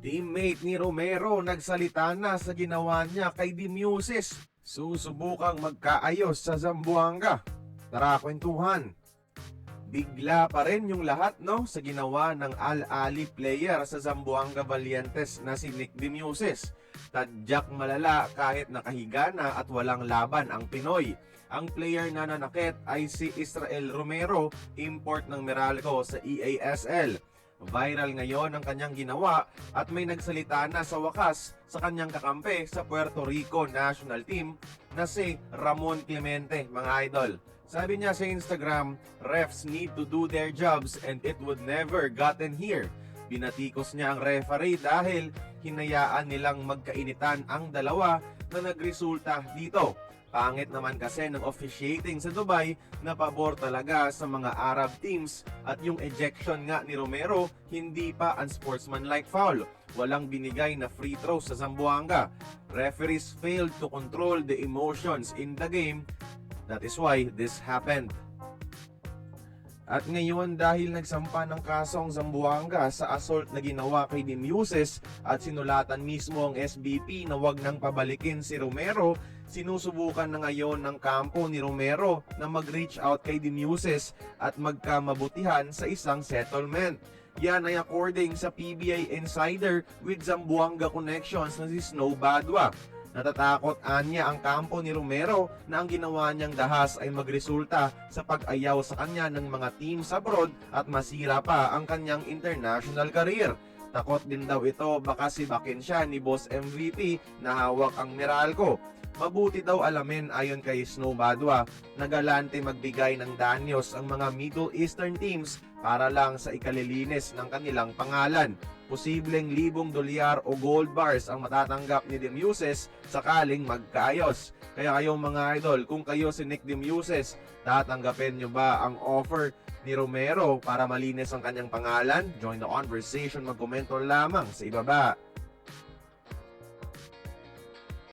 Teammate ni Romero nagsalita na sa ginawa niya kay Demuses. Susubukang magkaayos sa Zamboanga. Tara kwentuhan. Bigla pa rin yung lahat sa ginawa ng Al-Ali player sa Zamboanga Valientes na si Nick Demuses. Tadyak malala kahit nakahiga na at walang laban ang Pinoy. Ang player na nanakit ay si Israel Romero, import ng Meralco sa EASL. Viral ngayon ang kanyang ginawa at may nagsalita na sa wakas sa kanyang kakampi sa Puerto Rico national team na si Ramon Clemente, mga idol. Sabi niya sa Instagram, refs need to do their jobs and it would never gotten here. Binatikos niya ang referee dahil hinayaan nilang magkainitan ang dalawa na nagresulta dito. Pangit naman kasi ng officiating sa Dubai na pabor talaga sa mga Arab teams at yung ejection nga ni Romero hindi pa unsportsmanlike foul. Walang binigay na free throw sa Zamboanga. Referees failed to control the emotions in the game. That is why this happened. At ngayon dahil nagsampa ng kaso ang Zamboanga sa assault na ginawa kay Demuses at sinulatan mismo ang SBP na wag nang pabalikin si Romero, sinusubukan na ngayon ng kampo ni Romero na mag-reach out kay Demuses at magkamabutihan sa isang settlement. Yan ay according sa PBA Insider with Zamboanga connections na si Snow Badwa. Natatakot anya ang kampo ni Romero na ang ginawa niyang dahas ay magresulta sa pag-ayaw sa kanya ng mga teams abroad at masira pa ang kanyang international career. Takot din daw ito baka sibakin siya ni Boss MVP na hawak ang Meralco. Mabuti daw alamin ayon kay Snow Badwa na galante magbigay ng danyos ang mga Middle Eastern teams para lang sa ikalilinis ng kanilang pangalan. Posibleng $1,000 o gold bars ang matatanggap ni Demuses sakaling magkaayos. Kaya kayong mga idol, kung kayo si Nick Demuses, tatanggapin nyo ba ang offer ni Romero para malinis ang kanyang pangalan? Join the conversation, magkomento lamang sa ibaba.